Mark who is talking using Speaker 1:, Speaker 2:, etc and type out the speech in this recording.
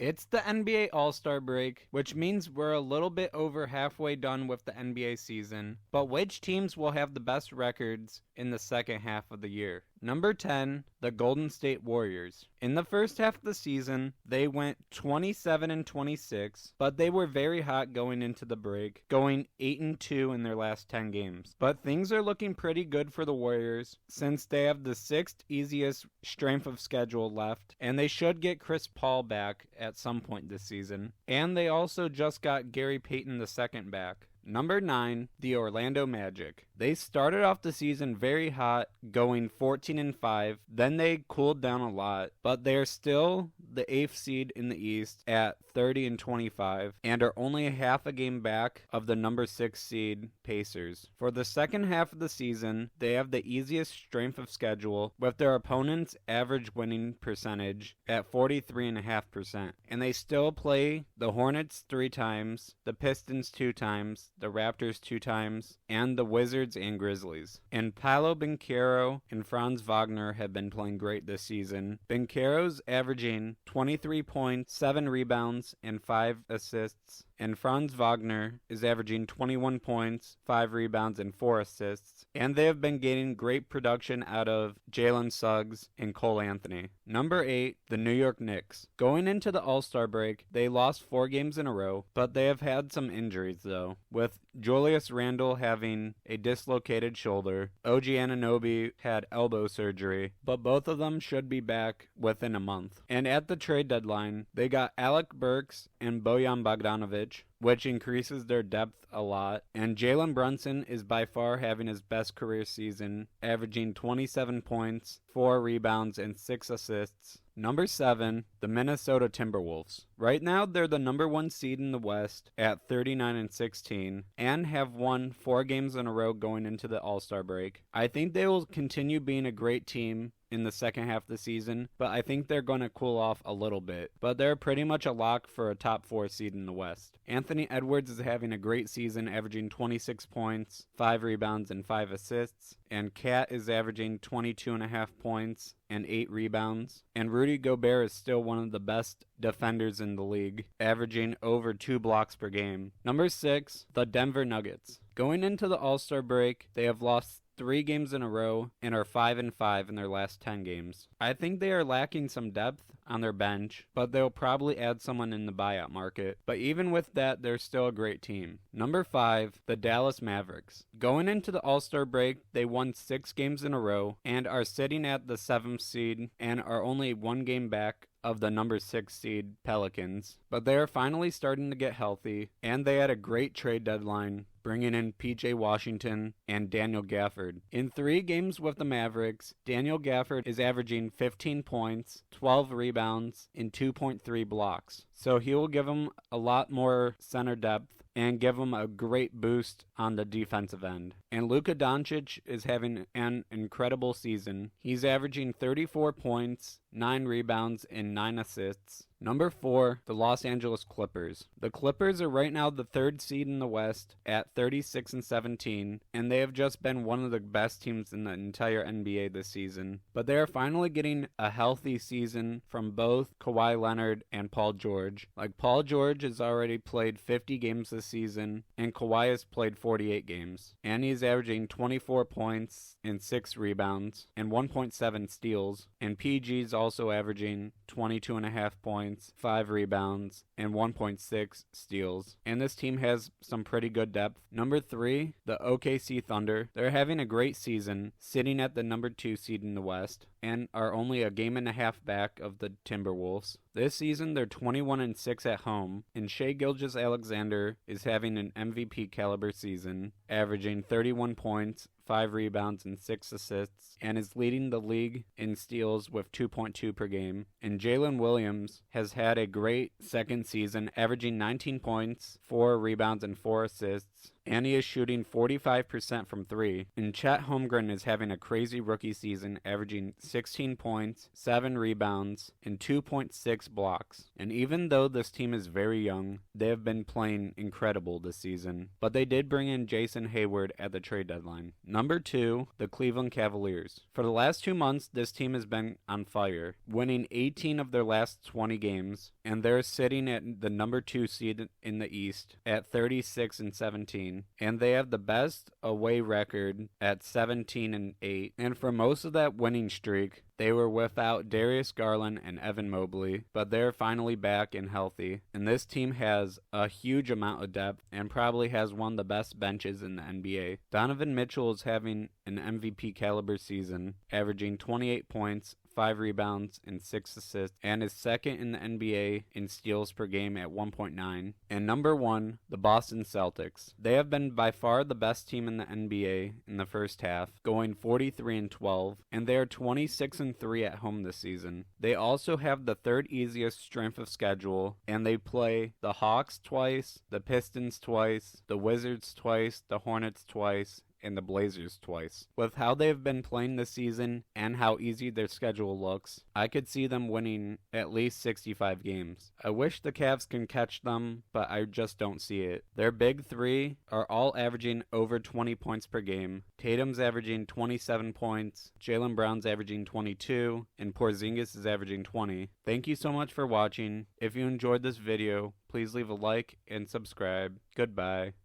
Speaker 1: It's the NBA All-Star break, which means we're a little bit over halfway done with the NBA season. But which teams will have the best records in the second half of the year? Number 10, the Golden State Warriors. In the first half of the season, they went 27-26, but they were very hot going into the break, going 8-2 in their last 10 games. But things are looking pretty good for the Warriors since they have the 6th easiest strength of schedule left, and they should get Chris Paul back at some point this season. And they also just got Gary Payton II back. Number 9, the Orlando Magic. They started off the season very hot, going 14-5. Then they cooled down a lot, but they're still the 8th seed in the East at 30-25 and are only half a game back of the number 6 seed Pacers. For the second half of the season, they have the easiest strength of schedule with their opponent's average winning percentage at 43.5%. And they still play the Hornets 3 times, the Pistons 2 times, the Raptors 2 times, and the Wizards and Grizzlies. And Paolo Banchero and Franz Wagner have been playing great this season. Banchero's averaging 23 points, 7 rebounds, and 5 assists. And Franz Wagner is averaging 21 points, 5 rebounds, and 4 assists. And they have been getting great production out of Jalen Suggs and Cole Anthony. Number 8, the New York Knicks. Going into the All-Star break, they lost 4 games in a row, but they have had some injuries though, with Julius Randle having a dislocated shoulder. OG Anunoby had elbow surgery, but both of them should be back within a month. And at the trade deadline, they got Alec Burks and Bojan Bogdanovic, which increases their depth a lot. And Jalen Brunson is by far having his best career season, averaging 27 points, 4 rebounds, and 6 assists. Number 7, the Minnesota Timberwolves. Right now, they're the number 1 seed in the West at 39-16 and have won 4 games in a row going into the All-Star break. I think they will continue being a great team in the second half of the season, but I think they're going to cool off a little bit. But they're pretty much a lock for a top 4 seed in the West. Anthony Edwards is having a great season, averaging 26 points, 5 rebounds, and 5 assists. And Cat is averaging 22.5 points and 8 rebounds. And Rudy Gobert is still one of the best defenders in the league, averaging over 2 blocks per game. Number 6, the Denver Nuggets. Going into the All-Star break, they have lost 3 games in a row and are 5-5 in their last 10 games. I think they are lacking some depth on their bench, but they'll probably add someone in the buyout market. But even with that, they're still a great team. Number 5, the Dallas Mavericks. Going into the All-Star break, they won 6 games in a row and are sitting at the 7th seed and are only 1 game back of the number 6 seed Pelicans. But they are finally starting to get healthy, and they had a great trade deadline, bringing in PJ Washington and Daniel Gafford. In 3 games with the Mavericks, Daniel Gafford is averaging 15 points, 12 rebounds, and 2.3 blocks. So he will give them a lot more center depth and give them a great boost on the defensive end. And Luka Doncic is having an incredible season. He's averaging 34 points, 9 rebounds, and 9 assists. Number 4, the Los Angeles Clippers. The Clippers are right now the 3rd seed in the West at 36-17, and they have just been one of the best teams in the entire NBA this season. But they are finally getting a healthy season from both Kawhi Leonard and Paul George. Like, Paul George has already played 50 games this season, and Kawhi has played 48 games. And he's averaging 24 points and 6 rebounds and 1.7 steals. And PG's also averaging 22.5 points, 5 rebounds, and 1.6 steals. And this team has some pretty good depth. Number 3, the OKC Thunder. They're having a great season, sitting at the number 2 seed in the West, and are only a game and a half back of the Timberwolves. This season, they're 21-6 at home, and Shai Gilgeous-Alexander is having an MVP caliber season, averaging 31 points, 5 rebounds, and 6 assists, and is leading the league in steals with 2.2 per game. And Jalen Williams has had a great second season, averaging 19 points, 4 rebounds, and 4 assists, and he is shooting 45% from 3. And Chet Holmgren is having a crazy rookie season, averaging 16 points, 7 rebounds, and 2.6 blocks. And even though this team is very young, they have been playing incredible this season. But they did bring in Jason Hayward at the trade deadline. Number 2, the Cleveland Cavaliers. For the last 2 months, this team has been on fire, winning 18 of their last 20 games, and they're sitting at the number 2 seed in the East at 36-17, and they have the best away record at 17-8. And for most of that winning streak, they were without Darius Garland and Evan Mobley, but they're finally back and healthy. And this team has a huge amount of depth and probably has one of the best benches in the NBA. Donovan Mitchell is having an MVP caliber season, averaging 28 points, 5 rebounds, and 6 assists, and is second in the NBA in steals per game at 1.9. And number 1, the Boston Celtics. They have been by far the best team in the NBA in the first half, going 43-12, and they are 26-3 at home this season. They also have the 3rd easiest strength of schedule, and they play the Hawks twice, the Pistons twice, the Wizards twice, the Hornets twice, and the Blazers twice. With how they've been playing this season and how easy their schedule looks, I could see them winning at least 65 games. I wish the Cavs can catch them, but I just don't see it. Their big 3 are all averaging over 20 points per game. Tatum's averaging 27 points, Jaylen Brown's averaging 22, and Porzingis is averaging 20. Thank you so much for watching. If you enjoyed this video, please leave a like and subscribe. Goodbye.